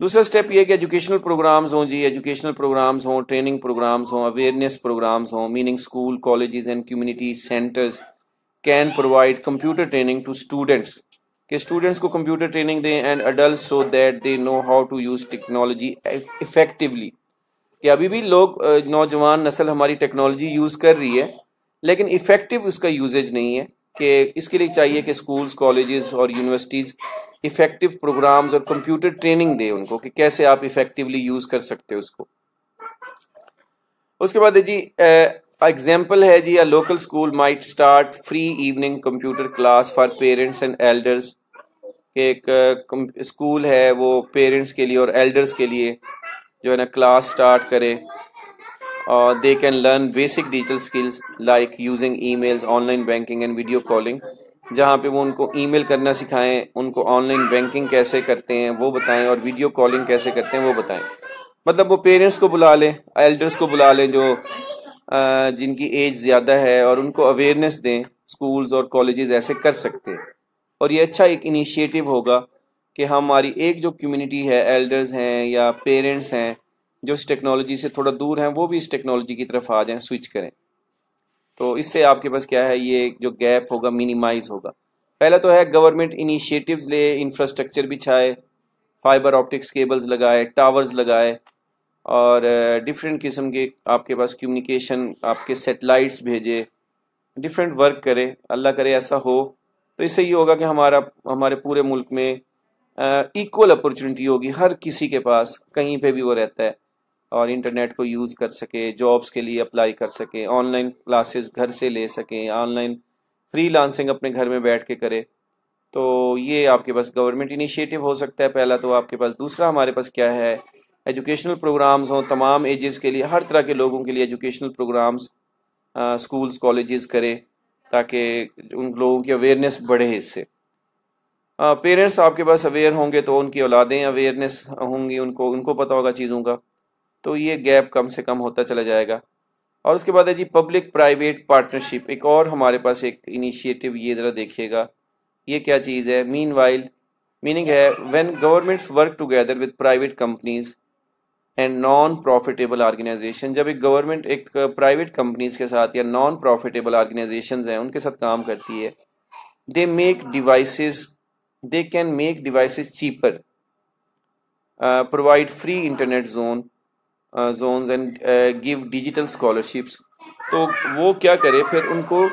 دوسرا اسٹیپ یہ ہے کہ ایجوکیشنل پروگرامز ہوں جی، ایجوکیشنل پروگرامز ہوں، ٹریننگ پروگرامز ہوں، اویئرنیس پروگرامز ہوں، meaning school colleges and community centres can provide computer training to students, کہ اسٹوڈنٹس کو کمپیوٹر ٹریننگ دیں and adults so that they know how to use technology effectively, کہ ابھی بھی لوگ نوجوان نسل ہماری ٹیکنالوجی یوز کر رہی ہے لیکن افیکٹو اس کا یوزیج نہیں ہے، کہ اس کے لیے چاہیے کہ اسکولز کالجز اور یونیورسٹیز افیکٹو پروگرامز اور کمپیوٹر ٹریننگ دے ان کو کہ کیسے آپ افیکٹولی یوز کر سکتے ہو اس کو۔ اس کے بعد جی ایگزامپل ہے جی، local school might start free evening computer class for parents and elders, کہ ایک اسکول ہے وہ پیرنٹس کے لیے اور ایلڈرز کے لیے جو ہے نا کلاس اسٹارٹ کرے، اور they can learn basic digital skills like using emails, online banking and video calling, جہاں پہ وہ ان کو ای میل کرنا سکھائیں، ان کو آن لائن بینکنگ کیسے کرتے ہیں وہ بتائیں، اور ویڈیو کالنگ کیسے کرتے ہیں وہ بتائیں۔ مطلب وہ پیرنٹس کو بلا لیں، ایلڈرس کو بلا لیں جو جن کی ایج زیادہ ہے، اور ان کو اویئرنیس دیں، اسکولز اور کالجز ایسے کر سکتے ہیں۔ اور یہ اچھا ایک انیشیٹو ہوگا کہ ہماری ایک جو کمیونٹی ہے، ایلڈرز ہیں یا پیرنٹس ہیں جو اس ٹیکنالوجی سے تھوڑا دور ہیں، وہ بھی اس ٹیکنالوجی کی طرف آ جائیں، سوئچ کریں۔ تو اس سے آپ کے پاس کیا ہے، یہ جو گیپ ہوگا منیمائز ہوگا۔ پہلا تو ہے گورنمنٹ انیشیٹوز لے، انفراسٹرکچر بچھائے، فائبر آپٹکس کیبلز لگائے، ٹاورز لگائے، اور ڈفرینٹ قسم کے آپ کے پاس کمیونیکیشن، آپ کے سیٹلائٹس بھیجے، ڈفرینٹ ورک کرے، اللہ کرے ایسا ہو۔ تو اس سے یہ ہوگا کہ ہمارے پورے ملک میں ایکول اپرچونٹی ہوگی، ہر کسی کے پاس کہیں پہ بھی وہ رہتا ہے، اور انٹرنیٹ کو یوز کر سکے، جابس کے لیے اپلائی کر سکے، آن لائن کلاسز گھر سے لے سکیں، آن لائن فری لانسنگ اپنے گھر میں بیٹھ کے کرے۔ تو یہ آپ کے پاس گورنمنٹ انیشیٹو ہو سکتا ہے پہلا تو آپ کے پاس۔ دوسرا ہمارے پاس کیا ہے، ایجوکیشنل پروگرامز ہوں تمام ایجز کے لیے، ہر طرح کے لوگوں کے لیے ایجوکیشنل پروگرامز اسکولز کالجز کرے تاکہ ان لوگوں کی اویئرنیس بڑھے اس سے۔ پیرنٹس آپ کے پاس اویئر ہوں گے تو ان کی اولادیں اویئرنیس ہوں گی، ان کو پتہ ہوگا چیزوں کا، تو یہ گیپ کم سے کم ہوتا چلا جائے گا۔ اور اس کے بعد ہے جی پبلک پرائیویٹ پارٹنرشپ، ایک اور ہمارے پاس ایک انیشیٹو، یہ ذرا دیکھیے گا یہ کیا چیز ہے۔ مین وائل میننگ ہے when governments work together with private companies and non profitable organisation, جب ایک گورنمنٹ ایک پرائیویٹ کمپنیز کے ساتھ یا نان پروفیٹیبل آرگنائزیشنز ہیں ان کے ساتھ کام کرتی ہے، they can make devices cheaper, provide free internet zones and give digital scholarships۔ تو وہ کیا کرے پھر، ان کو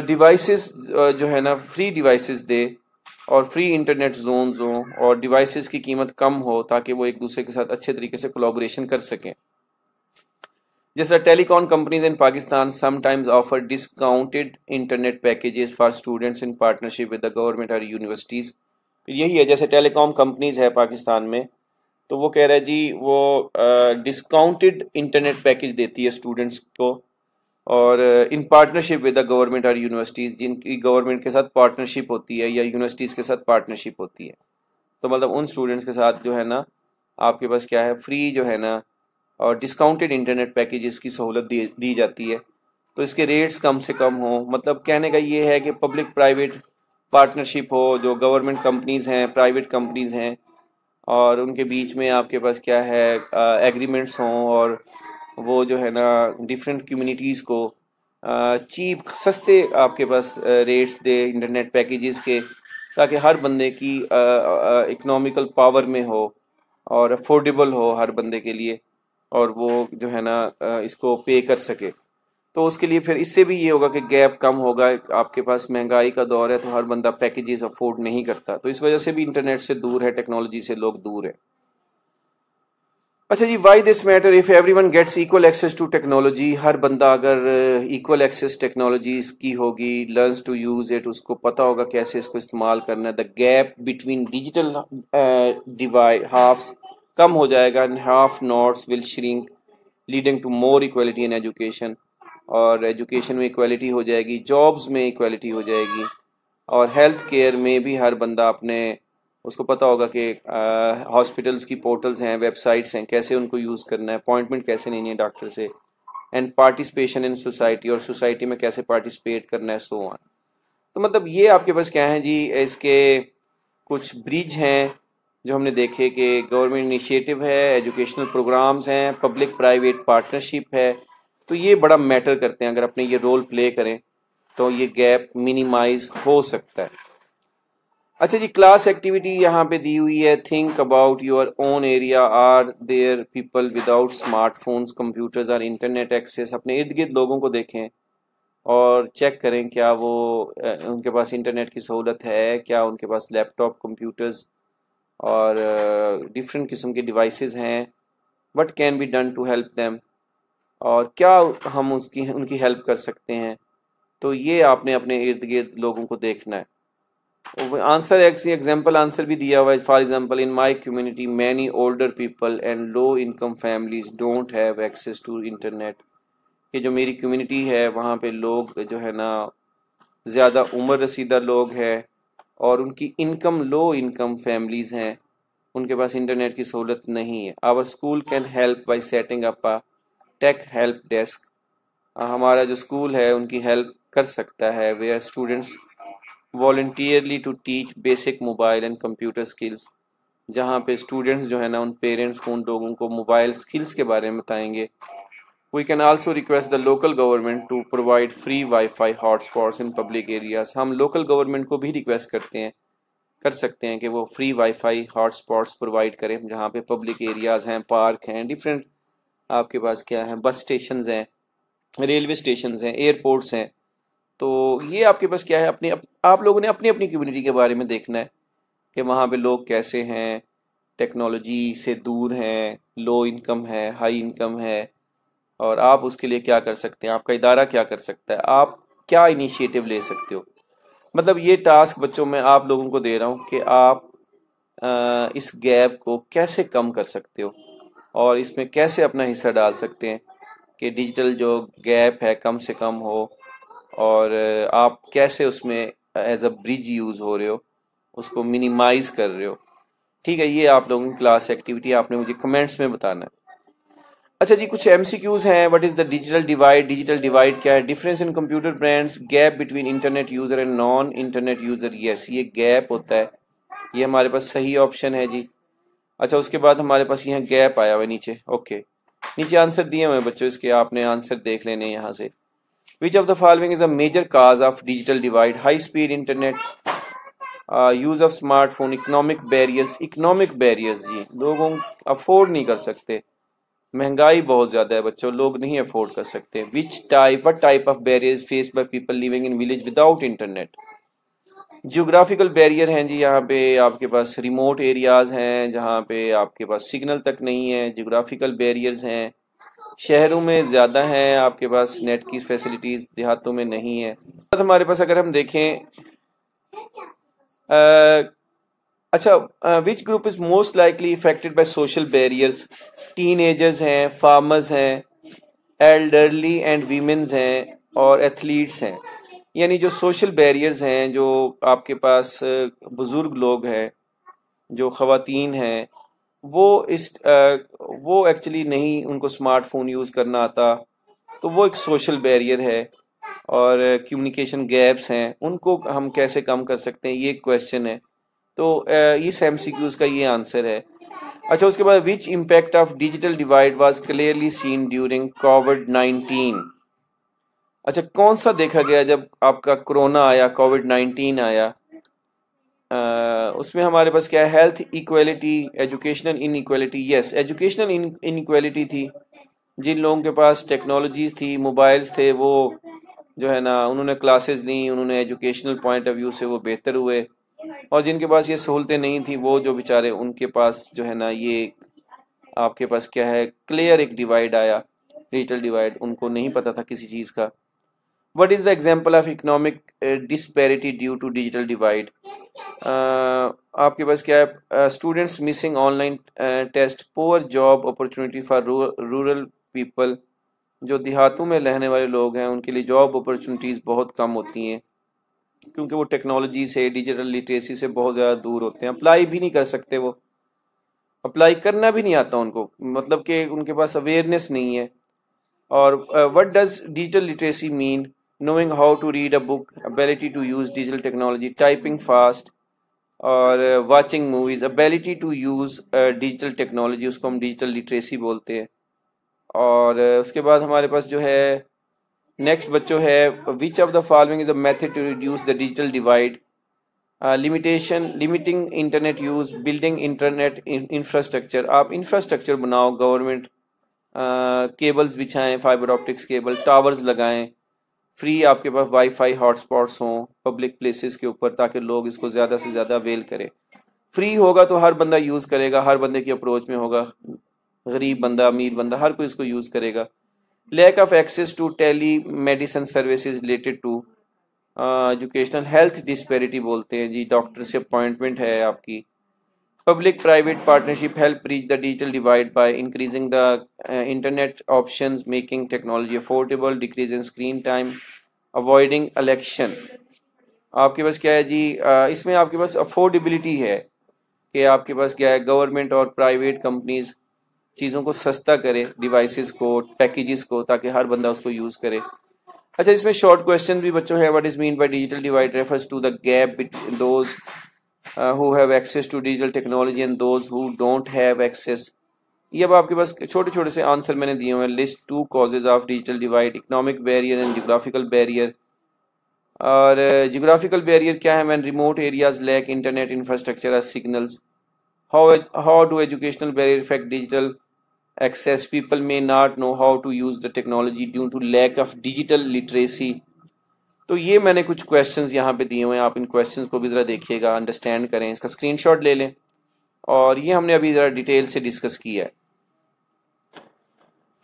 ڈیوائسز جو ہے نا فری ڈیوائسز دے، اور فری انٹرنیٹ زونز ہوں، اور ڈیوائسز کی قیمت کم ہو تاکہ وہ ایک دوسرے کے ساتھ اچھے طریقے سے کولیبوریشن کر سکیں۔ جس طرح telecom companies in Pakistan sometimes offer discounted internet packages for students in partnership with the government اور یونیورسٹیز۔ یہی ہے جیسے ٹیلی کام کمپنیز ہے پاکستان میں، تو وہ کہہ رہے جی وہ ڈسکاؤنٹڈ انٹرنیٹ پیکیج دیتی ہے اسٹوڈنٹس کو، اور ان پارٹنرشپ ود دا گورنمنٹ اور یونیورسٹیز، جن کی گورنمنٹ کے ساتھ پارٹنرشپ ہوتی ہے یا یونیورسٹیز کے ساتھ پارٹنرشپ ہوتی ہے، تو مطلب ان اسٹوڈنٹس کے ساتھ جو ہے نا آپ کے پاس کیا ہے، فری جو ہے نا اور ڈسکاؤنٹڈ انٹرنیٹ پیکیجز کی سہولت دی جاتی ہے، تو اس کے ریٹس کم سے کم ہوں۔ مطلب کہنے کا یہ ہے کہ پبلک پرائیویٹ پارٹنرشپ ہو، جو گورنمنٹ کمپنیز ہیں، پرائیویٹ کمپنیز ہیں، اور ان کے بیچ میں آپ کے پاس کیا ہے ایگریمنٹس ہوں، اور وہ جو ہے نا ڈفرینٹ کمیونٹیز کو چیپ سستے آپ کے پاس ریٹس دے انٹرنیٹ پیکیجز کے، تاکہ ہر بندے کی اکنامیکل پاور میں ہو اور افورڈیبل ہو ہر بندے کے لیے، اور وہ جو ہے نا اس کو پے کر سکے۔ تو اس کے لیے پھر اس سے بھی یہ ہوگا کہ گیپ کم ہوگا، آپ کے پاس مہنگائی کا دور ہے تو ہر بندہ پیکیجز افورڈ نہیں کرتا، تو اس وجہ سے بھی انٹرنیٹ سے دور ہے، ٹیکنالوجی سے لوگ دور ہیں۔ اچھا جی، why this matter if everyone gets equal access to technology, ہر بندہ اگر ایکول ایکسیس ٹیکنالوجیز کی ہوگی، لرنس ٹو یوز اٹ، اس کو پتہ ہوگا کیسے اس کو استعمال کرنا ہے، the gap between digital divide haves کم ہو جائے گا، have-nots will shrink leading to more equality in education, اور ایجوکیشن میں ایکویلٹی ہو جائے گی، جابز میں ایکویلٹی ہو جائے گی، اور ہیلتھ کیئر میں بھی ہر بندہ اپنے اس کو پتہ ہوگا کہ ہاسپٹلس کی پورٹلز ہیں، ویب سائٹس ہیں، کیسے ان کو یوز کرنا ہے، اپوائنٹمنٹ کیسے لینی ہے ڈاکٹر سے، اینڈ پارٹیسپیشن ان سوسائٹی، اور سوسائٹی میں کیسے پارٹیسپیٹ کرنا ہے، سو آن۔ تو مطلب یہ آپ کے پاس کیا ہیں جی، اس کے کچھ برج ہیں جو ہم نے دیکھے کہ گورنمنٹ انیشیٹو ہے، ایجوکیشنل پروگرامز ہیں، پبلک پرائیویٹ پارٹنرشپ ہے، تو یہ بڑا میٹر کرتے ہیں. اگر اپنے یہ رول پلے کریں تو یہ گیپ منیمائز ہو سکتا ہے. اچھا جی، کلاس ایکٹیویٹی یہاں پہ دی ہوئی ہے. Think about your own area. Are there people without smart phones, computers اور انٹرنیٹ ایکسیس؟ اپنے ارد گرد لوگوں کو دیکھیں اور چیک کریں کیا وہ ان کے پاس انٹرنیٹ کی سہولت ہے، کیا ان کے پاس لیپ ٹاپ، کمپیوٹرز اور ڈفرینٹ قسم کے ڈیوائسز ہیں. What can be done to help them, اور کیا ہم ان کی ہیلپ کر سکتے ہیں. تو یہ آپ نے اپنے ارد گرد لوگوں کو دیکھنا ہے. آنسر ایگزامپل آنسر بھی دیا ہوا ہے. For example, in my community many older people and low income families don't have access to internet. کہ جو میری کمیونٹی ہے وہاں پہ لوگ جو ہے نا زیادہ عمر رسیدہ لوگ ہیں اور ان کی انکم لو انکم فیملیز ہیں، ان کے پاس انٹرنیٹ کی سہولت نہیں ہے. Our school can help by setting up a tech help desk. ہمارا جو اسکول ہے ان کی ہیلپ کر سکتا ہے. Where students voluntarily to teach basic mobile and computer skills. جہاں پہ اسٹوڈنٹس جو ہے نا ان پیرنٹس کو، ان لوگوں کو موبائل اسکلس کے بارے میں بتائیں گے. We can also request the local government to provide free Wi-Fi hotspots in public areas. ہم لوکل گورنمنٹ کو بھی ریکویسٹ کر سکتے ہیں کہ وہ free wi fi hotspots provide کریں جہاں پہ پبلک ایریاز ہیں، پارک ہیں، ڈفرینٹ آپ کے پاس کیا ہیں، بس اسٹیشنز ہیں، ریلوے اسٹیشنز ہیں، ایئرپورٹس ہیں. تو یہ آپ کے پاس کیا ہے، آپ لوگوں نے اپنی اپنی کمیونٹی کے بارے میں دیکھنا ہے کہ وہاں پہ لوگ کیسے ہیں، ٹیکنالوجی سے دور ہیں، لو انکم ہے، ہائی انکم ہے، اور آپ اس کے لیے کیا کر سکتے ہیں، آپ کا ادارہ کیا کر سکتا ہے، آپ کیا انیشیٹو لے سکتے ہو. مطلب یہ ٹاسک بچوں میں آپ لوگوں کو دے رہا ہوں کہ آپ اس گیپ کو کیسے کم کر سکتے ہو اور اس میں کیسے اپنا حصہ ڈال سکتے ہیں کہ ڈیجیٹل جو گیپ ہے کم سے کم ہو، اور آپ کیسے اس میں ایز اے برج یوز ہو رہے ہو، اس کو منیمائز کر رہے ہو. ٹھیک ہے، یہ آپ لوگوں کی کلاس ایکٹیویٹی آپ نے مجھے کمنٹس میں بتانا ہے. اچھا جی، کچھ ایم سی کیوز ہیں. What is the digital divide? Digital divide کیا ہے؟ Difference in computer brands, gap between internet user and non internet user. Yes, یہ گیپ ہوتا ہے، یہ ہمارے پاس صحیح آپشن ہے جی. اچھا، اس کے بعد ہمارے پاس یہاں گیپ آیا ہوا ہے نیچے. اوکے، نیچے آنسر دیے ہوئے ہیں بچوں، اس کے آپ نے آنسر دیکھ لینے یہاں سے. Which of the following is a major cause of digital divide? High speed internet, use of smartphone, economic barriers. Economic barriers جی، لوگوں افورڈ نہیں کر سکتے، مہنگائی بہت زیادہ ہے بچوں، لوگ نہیں افورڈ کر سکتے. What type of barriers faced by people living in village without internet? Geographical barrier ہیں جی، یہاں پہ آپ کے پاس ریموٹ ایریاز ہیں جہاں پہ آپ کے پاس سگنل تک نہیں ہے، جیوگرافیکل بیریئرز ہیں. شہروں میں زیادہ ہیں آپ کے پاس نیٹ کی فیسلٹیز، دیہاتوں میں نہیں ہے. ہمارے پاس اگر ہم دیکھیں، اچھا، which group is most likely affected by social barriers? Ten agers ہیں، فارمرز ہیں، ایلڈرلی اینڈ ویمنز ہیں، اور ایتھلیٹس ہیں. یعنی جو سوشل بیریئرز ہیں، جو آپ کے پاس بزرگ لوگ ہیں، جو خواتین ہیں، وہ ایکچولی نہیں، ان کو اسمارٹ فون یوز کرنا آتا، تو وہ ایک سوشل بیریئر ہے. اور کمیونیکیشن گیپس ہیں، ان کو ہم کیسے کم کر سکتے ہیں، یہ ایک کویشچن ہے. تو اس ایم سی کیوز کا یہ آنسر ہے. اچھا، اس کے بعد which impact of digital divide was clearly seen during کووڈ-19؟ اچھا، کون سا دیکھا گیا جب آپ کا کرونا آیا، کووڈ-19 آیا؟ اس میں ہمارے پاس کیا ہے، ہیلتھ ایکویلٹی، ایجوکیشنل ان ایکویلٹی. یس، ایجوکیشنل ان ایکویلٹی تھی. جن لوگوں کے پاس ٹیکنالوجیز تھی، موبائلز تھے، وہ جو ہے نا انہوں نے کلاسز لیں، انہوں نے ایجوکیشنل پوائنٹ آف ویو سے وہ بہتر ہوئے. اور جن کے پاس یہ سہولتیں نہیں تھیں، وہ جو بیچارے، ان کے پاس جو ہے نا یہ آپ کے پاس کیا ہے، کلیئر ایک ڈیوائڈ آیا، ڈیجیٹل ڈیوائڈ، ان کو نہیں پتہ تھا کسی چیز کا. What is the example of economic disparity due to digital divide? آپ کے پاس کیا ہے، students missing online test, poor job opportunity for rural people. جو دیہاتوں میں رہنے والے لوگ ہیں ان کے لیے جاب اپرچونیٹیز بہت کم ہوتی ہیں، کیونکہ وہ ٹیکنالوجی سے، ڈیجیٹل لٹریسی سے بہت زیادہ دور ہوتے ہیں. اپلائی بھی نہیں کر سکتے، وہ اپلائی کرنا بھی نہیں آتا ان کو، مطلب کہ ان کے پاس اویئرنیس نہیں ہے. اور what does digital literacy mean? Knowing how to read a book, ability to use digital technology, typing fast, اور watching movies, ability to use digital technology, اس کو ہم ڈیجیٹل لٹریسی بولتے ہیں. اور اس کے بعد ہمارے پاس جو ہے نیکسٹ بچوں ہے which of the following is a method to reduce the digital divide. Limiting internet use, building internet infrastructure. آپ انفراسٹرکچر بناؤ، گورنمنٹ کیبلز بچھائیں، فائبر آپٹکس کیبل، ٹاورز لگائیں، فری آپ کے پاس وائی فائی ہاٹ اسپاٹس ہوں پبلک پلیسز کے اوپر تاکہ لوگ اس کو زیادہ سے زیادہ اویل کریں. فری ہوگا تو ہر بندہ یوز کرے گا، ہر بندے کی اپروچ میں ہوگا، غریب بندہ امیر بندہ ہر کوئی اس کو یوز کرے گا. Lack of access to telemedicine services related to educational health disparity بولتے ہیں جی، ڈاکٹر سے اپوائنٹمنٹ ہے آپ کی. Public private partnership help bridge the digital divide by increasing the internet options, making technology affordable, decrease in screen time, avoiding election. آپ کے پاس کیا ہے جی، اس میں آپ کے پاس افورڈیبلٹی ہے کہ آپ کے پاس کیا ہے، گورنمنٹ اور پرائیویٹ کمپنیز چیزوں کو سستا کرے، ڈیوائسز کو، پیکیجز کو، تاکہ ہر بندہ اس کو یوز کرے. اچھا، اس میں شارٹ کویشچن بھی بچوں ہے. What is mean by digital divide refers to the gap between those who have access to digital technology and those who don't have access. یہ اب آپ کے پاس چھوٹے چھوٹے سے آنسر میں نے دیے ہوئے ہیں. List 2 causes of digital divide: economic barrier and geographical barrier. اور geographical barrier کیا ہے؟ when remote areas lack internet infrastructure or signals. How do educational barrier affect digital access? People may not know how to use the technology due to lack of digital literacy. تو یہ میں نے کچھ questions یہاں پہ دیے ہوئے ہیں، آپ ان کویشچنز کو بھی ذرا دیکھیے گا، انڈرسٹینڈ کریں، اس کا اسکرین شاٹ لے لیں. اور یہ ہم نے ابھی ذرا ڈیٹیل سے ڈسکس کیا ہے.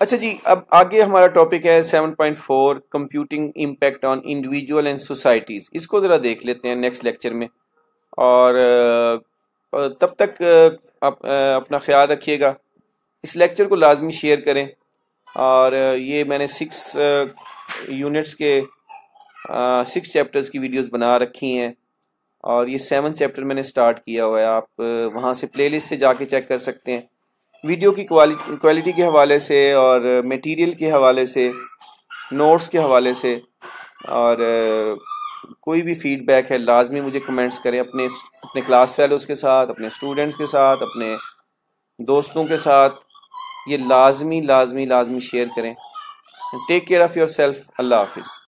اچھا جی، اب آگے ہمارا ٹاپک ہے 7.4 computing impact on individual and societies. اس کو ذرا دیکھ لیتے ہیں نیکسٹ لیکچر میں. اور تب تک آپ اپنا خیال رکھیے گا. اس لیکچر کو لازمی شیئر کریں. اور یہ میں نے 6 یونٹس کے 6 چیپٹرز کی ویڈیوز بنا رکھی ہیں، اور یہ 7 چیپٹر میں نے سٹارٹ کیا ہوا ہے. آپ وہاں سے پلے لسٹ سے جا کے چیک کر سکتے ہیں. ویڈیو کی کوالٹی کے حوالے سے اور میٹیریل کے حوالے سے، نوٹس کے حوالے سے، اور کوئی بھی فیڈ بیک ہے لازمی مجھے کمنٹس کریں. اپنے کلاس فیلوز کے ساتھ، اپنے اسٹوڈنٹس کے ساتھ، اپنے دوستوں کے ساتھ یہ لازمی شیئر کریں. Take care of yourself. Allah حافظ.